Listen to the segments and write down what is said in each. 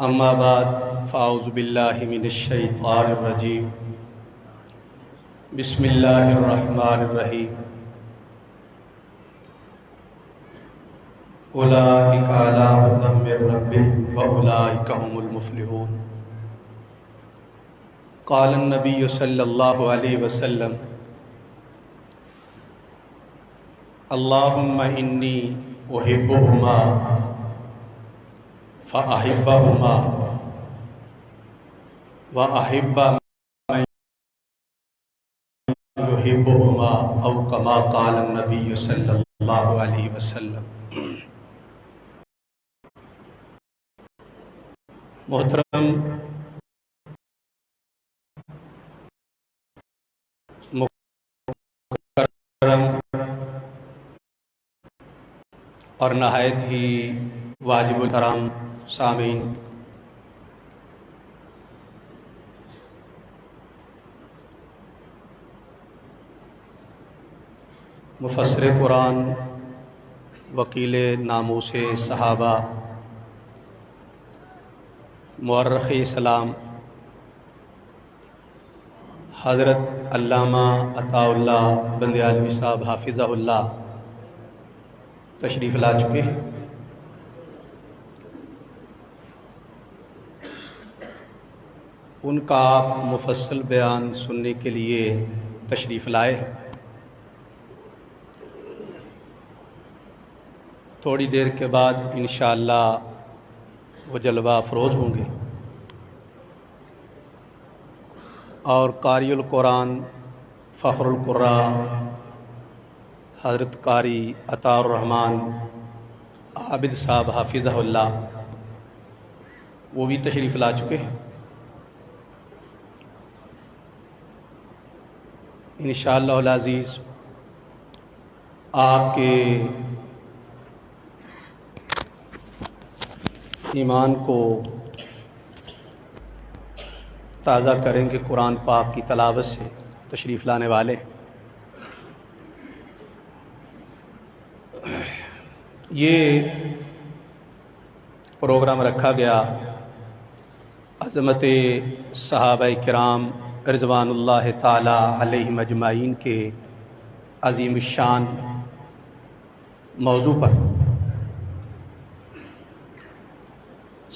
اما بعد فاعوذ باللہ من الشیطان الرجیم بسم اللہ الرحمن الرحیم اولئک علی ھدی من ربہم واولئک ھم المفلحون۔ قال النبی صلی اللہ علیہ وسلم اللہم انی احبہما فأحبہما وأحب من يحبہما او کما قال النبی صلی اللہ علیہ وسلم۔ محترم مکرم اور نہایت ہی واجب الکرام سامعین، مفسر قرآن، وکیل ناموس صحابہ، مورخ اسلام حضرت علامہ عطاء اللہ بندیالوی صاحب حافظہ اللہ تشریف لا چکے ہیں۔ ان کا آپ مفصل بیان سننے کے لیے تشریف لائے ہیں۔ تھوڑی دیر کے بعد انشاءاللہ وہ جلوہ افروز ہوں گے اور قاری القرآن فخر القراء حضرت قاری عطاء الرحمن عابد صاحب حافظہ اللہ وہ بھی تشریف لا چکے ہیں۔ انشاءاللہ العزیز آپ کے ایمان کو تازہ کریں گے قرآن پاک کی تلاوت سے تشریف لانے والے۔ یہ پروگرام رکھا گیا عظمت صحابہ کرام رضوان اللہ تعالی علیہم اجمعین کے عظیم الشان موضوع پر۔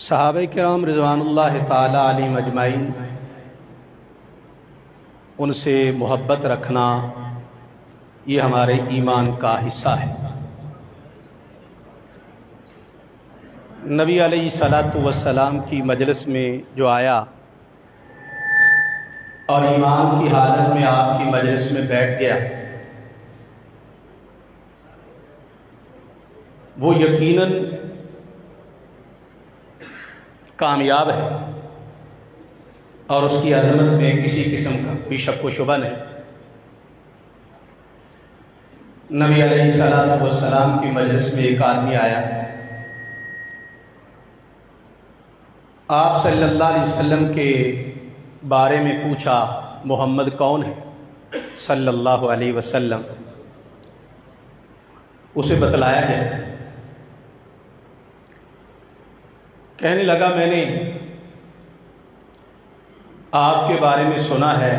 صحابہ کرام رضوان اللہ تعالی علیہم اجمعین، ان سے محبت رکھنا یہ ہمارے ایمان کا حصہ ہے۔ نبی علیہ الصلوۃ والسلام کی مجلس میں جو آیا اور ایمان کی حالت میں آپ کی مجلس میں بیٹھ گیا، وہ یقیناً کامیاب ہے اور اس کی عظمت میں کسی قسم کا کوئی شک و شبہ نہیں۔ نبی علیہ الصلوۃ والسلام کی مجلس میں ایک آدمی آیا، آپ صلی اللہ علیہ وسلم کے بارے میں پوچھا محمد کون ہے صلی اللہ علیہ وسلم، اسے بتلایا گیا۔ کہنے لگا میں نے آپ کے بارے میں سنا ہے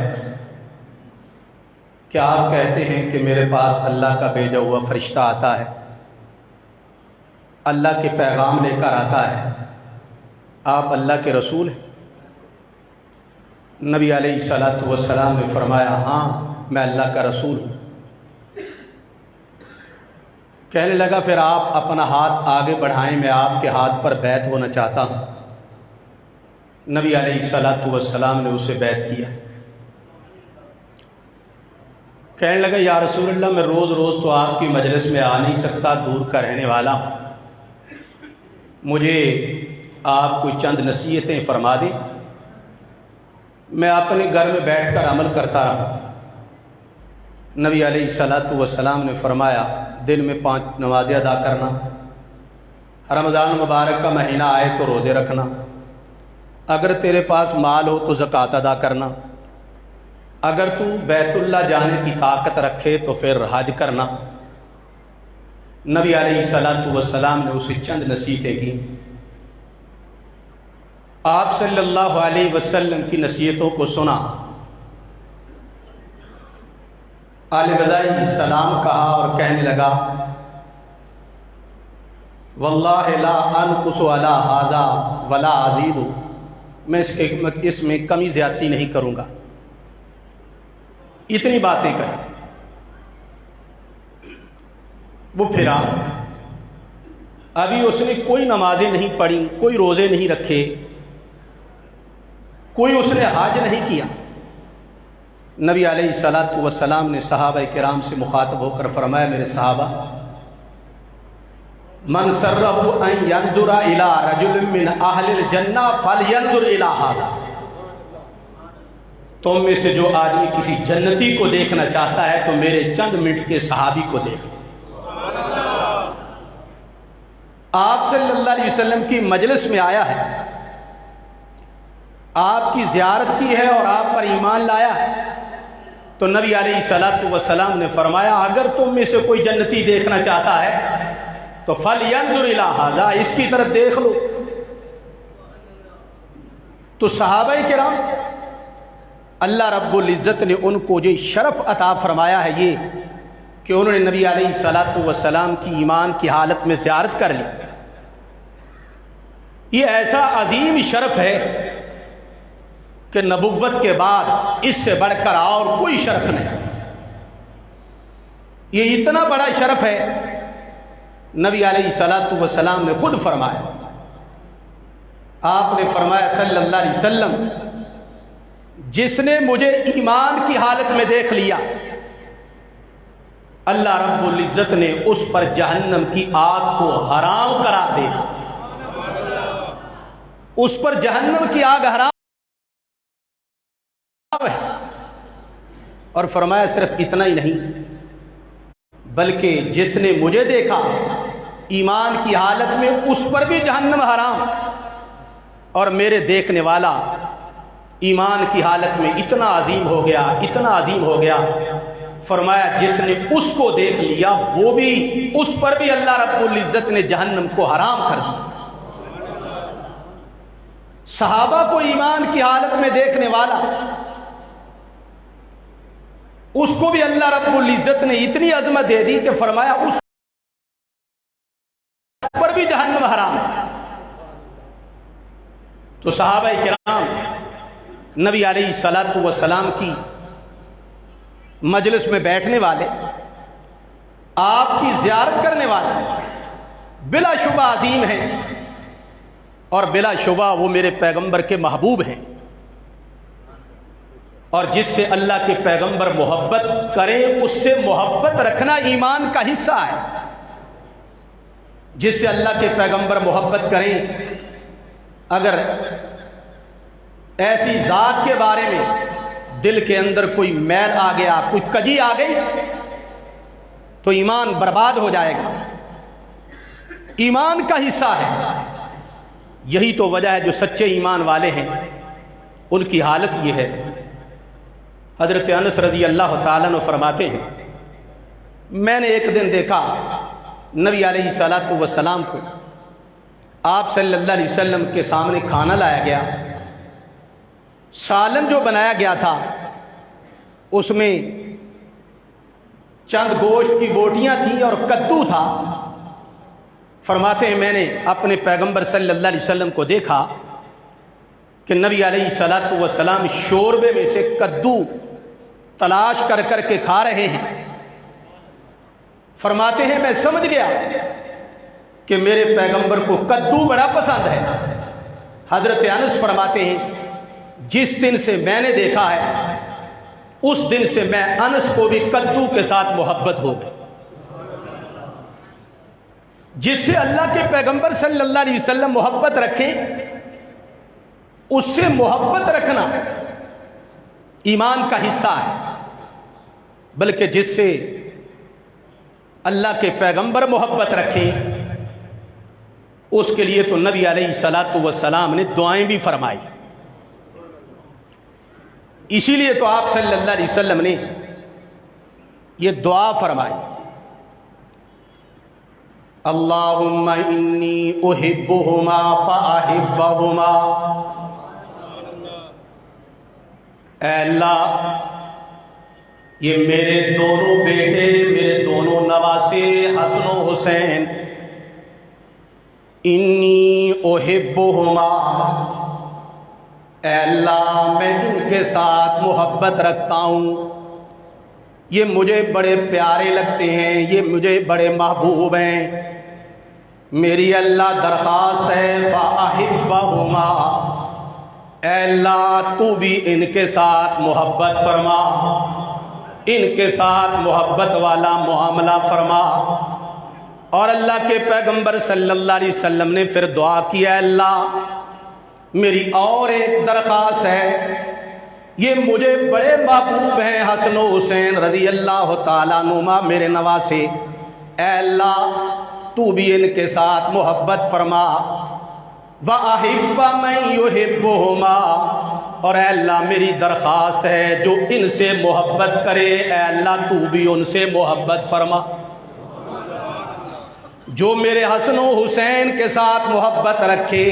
کہ آپ کہتے ہیں کہ میرے پاس اللہ کا بھیجا ہوا فرشتہ آتا ہے، اللہ کے پیغام لے کر آتا ہے، آپ اللہ کے رسول ہیں۔ نبی علیہ الصلوۃ والسلام نے فرمایا ہاں میں اللہ کا رسول ہوں۔ کہنے لگا پھر آپ اپنا ہاتھ آگے بڑھائیں، میں آپ کے ہاتھ پر بیعت ہونا چاہتا ہوں۔ نبی علیہ الصلوۃ والسلام نے اسے بیعت کیا۔ کہنے لگا یا رسول اللہ میں روز روز تو آپ کی مجلس میں آ نہیں سکتا، دور کا رہنے والا ہوں، مجھے آپ کوئی چند نصیحتیں فرما دیں، میں اپنے گھر میں بیٹھ کر عمل کرتا رہا۔ نبی علیہ الصلوۃ والسلام نے فرمایا دن میں 5 نمازیں ادا کرنا، رمضان مبارک کا مہینہ آئے تو روزے رکھنا، اگر تیرے پاس مال ہو تو زکوٰۃ ادا کرنا، اگر تو بیت اللہ جانے کی طاقت رکھے تو پھر حج کرنا۔ نبی علیہ الصلوۃ والسلام نے اسے چند نصیحتیں کی۔ آپ صلی اللہ علیہ وسلم کی نصیحتوں کو سنا، الوداعی سلام کہا اور کہنے لگا واللہ لا انقص علی ھذا ولا ازید، میں اس میں کمی زیادتی نہیں کروں گا۔ اتنی باتیں کہیں، وہ پھرا، ابھی اس نے کوئی نمازیں نہیں پڑھی، کوئی روزے نہیں رکھے، کوئی اس نے حج نہیں کیا۔ نبی علیہ الصلوۃ والسلام نے صحابہ کرام سے مخاطب ہو کر فرمایا، میرے صحابہ، من سرہ ان ینظر الی رجل من اہل الجنہ فلینظر الی ھذا، تم میں سے جو آدمی کسی جنتی کو دیکھنا چاہتا ہے تو میرے چند منٹ کے صحابی کو دیکھ۔ آپ صلی اللہ علیہ وسلم کی مجلس میں آیا ہے، آپ کی زیارت کی ہے اور آپ پر ایمان لایا ہے، تو نبی علیہ الصلوۃ والسلام نے فرمایا اگر تم میں سے کوئی جنتی دیکھنا چاہتا ہے تو فَلْيَنْظُرْ إِلَىٰ هَذَا، اس کی طرف دیکھ لو۔ تو صحابہ کرام، اللہ رب العزت نے ان کو جو شرف عطا فرمایا ہے یہ کہ انہوں نے نبی علیہ الصلوۃ والسلام کی ایمان کی حالت میں زیارت کر لی۔ یہ ایسا عظیم شرف ہے کہ نبوت کے بعد اس سے بڑھ کر اور کوئی شرف نہیں۔ یہ اتنا بڑا شرف ہے، نبی علیہ الصلوۃ والسلام نے خود فرمایا، آپ نے فرمایا صلی اللہ علیہ وسلم، جس نے مجھے ایمان کی حالت میں دیکھ لیا، اللہ رب العزت نے اس پر جہنم کی آگ کو حرام قرار دے دی، اس پر جہنم کی آگ حرام ہے۔ اور فرمایا صرف اتنا ہی نہیں بلکہ جس نے مجھے دیکھا ایمان کی حالت میں اس پر بھی جہنم حرام، اور میرے دیکھنے والا ایمان کی حالت میں اتنا عظیم ہو گیا، اتنا عظیم ہو گیا، فرمایا جس نے اس کو دیکھ لیا وہ بھی، اس پر بھی اللہ رب العزت نے جہنم کو حرام کر دیا۔ صحابہ کو ایمان کی حالت میں دیکھنے والا، اس کو بھی اللہ رب العزت نے اتنی عظمت دے دی کہ فرمایا اس پر بھی جہنم حرام۔ تو صحابہ کرام نبی علیہ الصلوۃ والسلام کی مجلس میں بیٹھنے والے، آپ کی زیارت کرنے والے بلا شبہ عظیم ہیں، اور بلا شبہ وہ میرے پیغمبر کے محبوب ہیں، اور جس سے اللہ کے پیغمبر محبت کریں اس سے محبت رکھنا ایمان کا حصہ ہے۔ جس سے اللہ کے پیغمبر محبت کریں، اگر ایسی ذات کے بارے میں دل کے اندر کوئی میل آ گیا، کوئی کجی آ گئی، تو ایمان برباد ہو جائے گا، ایمان کا حصہ ہے۔ یہی تو وجہ ہے جو سچے ایمان والے ہیں ان کی حالت یہ ہے۔ حضرت انس رضی اللہ تعالیٰ عنہ فرماتے ہیں، میں نے ایک دن دیکھا نبی علیہ الصلوۃ والسلام کو، آپ صلی اللہ علیہ وسلم کے سامنے کھانا لایا گیا، سالن جو بنایا گیا تھا اس میں چند گوشت کی بوٹیاں تھیں اور کدو تھا۔ فرماتے ہیں میں نے اپنے پیغمبر صلی اللہ علیہ وسلم کو دیکھا کہ نبی علیہ الصلوۃ والسلام شوربے میں سے کدو تلاش کر کر کے کھا رہے ہیں۔ فرماتے ہیں میں سمجھ گیا کہ میرے پیغمبر کو کدو بڑا پسند ہے۔ حضرت انس فرماتے ہیں جس دن سے میں نے دیکھا ہے اس دن سے میں انس کو بھی کدو کے ساتھ محبت ہو گئی۔ جس سے اللہ کے پیغمبر صلی اللہ علیہ وسلم محبت رکھیں، اس سے محبت رکھنا ایمان کا حصہ ہے، بلکہ جس سے اللہ کے پیغمبر محبت رکھیں اس کے لیے تو نبی علیہ الصلوۃ والسلام نے دعائیں بھی فرمائی۔ اسی لیے تو آپ صلی اللہ علیہ وسلم نے یہ دعا فرمائی، اللہم انی احبہما فاحبہما۔ اے اللہ یہ میرے دونوں بیٹے، میرے دونوں نواسے حسن و حسین، انی احبہما، اے اللہ میں ان کے ساتھ محبت رکھتا ہوں، یہ مجھے بڑے پیارے لگتے ہیں، یہ مجھے بڑے محبوب ہیں، میری اللہ درخواست ہے فاحبہما، اے اللہ تو بھی ان کے ساتھ محبت فرما، ان کے ساتھ محبت والا معاملہ فرما۔ اور اللہ کے پیغمبر صلی اللہ علیہ وسلم نے پھر دعا کیا، اللہ میری اور ایک درخواست ہے، یہ مجھے بڑے محبوب ہیں حسن و حسین رضی اللہ تعالیٰ عنہما میرے نواسے، اے اللہ تو بھی ان کے ساتھ محبت فرما، وَأَحِبَّ مَن يُحِبُّهُمَا، اور اے اللہ میری درخواست ہے جو ان سے محبت کرے، اے اللہ تو بھی ان سے محبت فرما، جو میرے حسن و حسین کے ساتھ محبت رکھے،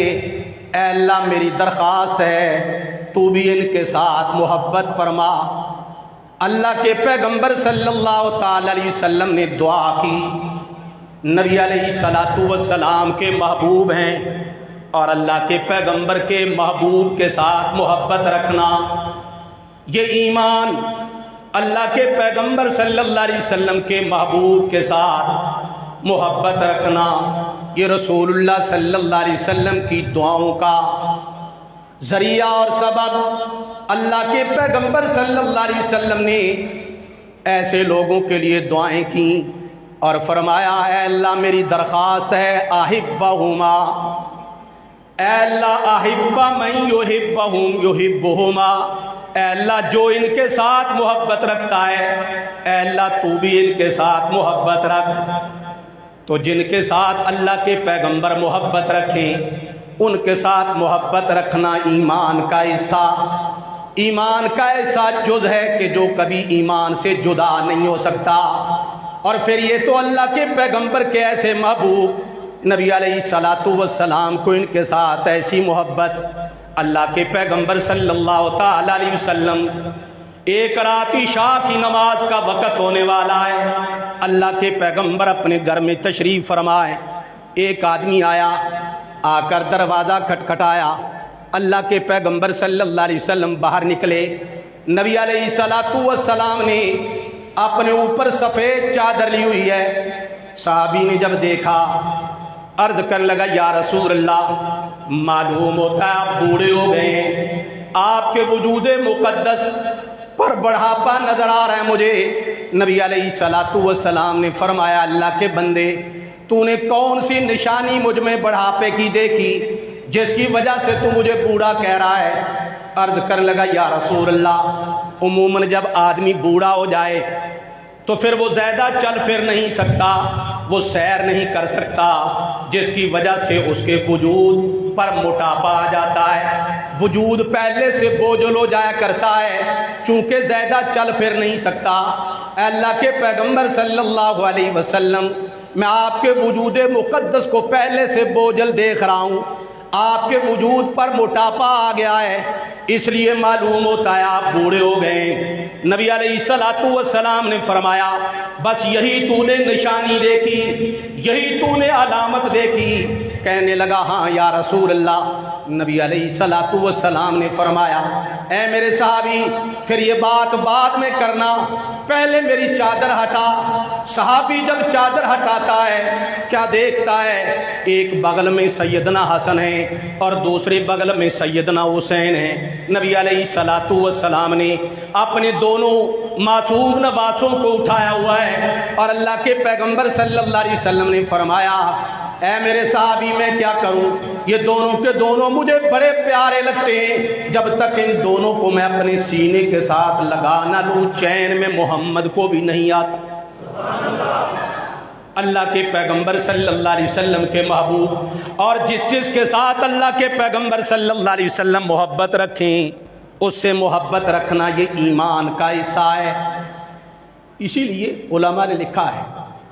اے اللہ میری درخواست ہے تو بھی ان کے ساتھ محبت فرما۔ اللہ کے پیغمبر صلی اللہ تعالی علیہ وسلم نے دعا کی، نبی علیہ الصلوۃ والسلام کے محبوب ہیں، اور اللہ کے پیغمبر کے محبوب کے ساتھ محبت رکھنا یہ ایمان، اللہ کے پیغمبر صلی اللہ علیہ وسلم کے محبوب کے ساتھ محبت رکھنا یہ رسول اللہ صلی اللہ علیہ وسلم کی دعاؤں کا ذریعہ اور سبب۔ اللہ کے پیغمبر صلی اللہ علیہ وسلم نے ایسے لوگوں کے لیے دعائیں کی اور فرمایا، اے اللہ میری درخواست ہے احبہما، اے اللہ احب من یحبہما، اے اللہ جو ان کے ساتھ محبت رکھتا ہے، اے اللہ تو بھی ان کے ساتھ محبت رکھ۔ تو جن کے ساتھ اللہ کے پیغمبر محبت رکھیں ان کے ساتھ محبت رکھنا ایمان کا حصہ، ایمان کا ایسا جز ہے کہ جو کبھی ایمان سے جدا نہیں ہو سکتا۔ اور پھر یہ تو اللہ کے پیغمبر کے ایسے محبوب نبی علیہ الصلوۃ والسلام کو ان کے ساتھ ایسی محبت، اللہ کے پیغمبر صلی اللہ تعالی علیہ وسلم ایک رات عشاء کی نماز کا وقت ہونے والا ہے، اللہ کے پیغمبر اپنے گھر میں تشریف فرمائے، ایک آدمی آیا، آ کر دروازہ کھٹکھٹایا، اللہ کے پیغمبر صلی اللہ علیہ وسلم باہر نکلے، نبی علیہ الصلوۃ والسلام نے اپنے اوپر سفید چادر لی ہوئی ہے، صحابی نے جب دیکھا عرض کرنے لگا، یا رسول اللہ معلوم ہوتا ہے آپ بوڑھے ہو گئے ہیں، آپ کے وجود مقدس پر بڑھاپا نظر آ رہا ہے مجھے۔ نبی علیہ الصلوۃ والسلام نے فرمایا، اللہ کے بندے تو نے کون سی نشانی مجھ میں بڑھاپے کی دیکھی جس کی وجہ سے تو مجھے بوڑھا کہہ رہا ہے؟ عرض کرنے لگا، یا رسول اللہ عموماً جب آدمی بوڑھا ہو جائے تو پھر وہ زیادہ چل پھر نہیں سکتا، وہ سیر نہیں کر سکتا، جس کی وجہ سے اس کے وجود پر موٹاپا آ جاتا ہے، وجود پہلے سے بوجھل ہو جایا کرتا ہے، چونکہ زیادہ چل پھر نہیں سکتا۔ اے اللہ کے پیغمبر صلی اللہ علیہ وسلم میں آپ کے وجود مقدس کو پہلے سے بوجھل دیکھ رہا ہوں، آپ کے وجود پر موٹاپا آ گیا ہے، اس لیے معلوم ہوتا ہے آپ بوڑھے ہو گئے۔ نبی علیہ الصلوۃ والسلام نے فرمایا، بس یہی تو نے نشانی دیکھی، یہی تو نے علامت دیکھی؟ کہنے لگا، ہاں یا رسول اللہ۔ نبی علیہ الصلوۃ والسلام نے فرمایا، اے میرے صحابی پھر یہ بات بعد میں کرنا، پہلے میری چادر ہٹا۔ صحابی جب چادر ہٹاتا ہے کیا دیکھتا ہے؟ ایک بغل میں سیدنا حسن ہے اور دوسرے بغل میں سیدنا حسین ہے۔ نبی علیہ الصلوۃ والسلام نے اپنے دونوں معصوم نواسوں کو اٹھایا ہوا ہے، اور اللہ کے پیغمبر صلی اللہ علیہ وسلم نے فرمایا، اے میرے صحابی میں کیا کروں، یہ دونوں کے دونوں مجھے بڑے پیارے لگتے ہیں، جب تک ان دونوں کو میں اپنے سینے کے ساتھ لگا نہ لوں چین میں محمد کو بھی نہیں آتا۔ اللہ کے پیغمبر صلی اللہ علیہ وسلم کے محبوب اور جس کے ساتھ اللہ کے پیغمبر صلی اللہ علیہ وسلم محبت رکھیں اس سے محبت رکھنا یہ ایمان کا حصہ ہے۔ اسی لیے علماء نے لکھا ہے،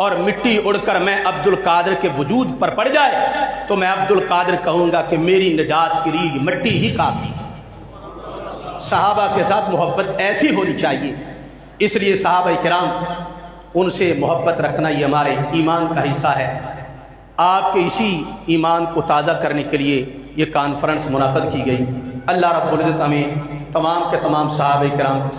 اور مٹی اڑ کر میں عبد القادر کے وجود پر پڑ جائے تو میں عبد القادر کہوں گا کہ میری نجات کے لیے مٹی ہی کافی. صحابہ کے ساتھ محبت ایسی ہونی چاہیے. اس لیے صحابہ کرام ان سے محبت رکھنا یہ ہمارے ایمان کا حصہ ہے. آپ کے اسی ایمان کو تازہ کرنے کے لیے یہ کانفرنس منعقد کی گئی. اللہ رب العزت ہمیں تمام کے تمام صحابہ کرام کے ساتھ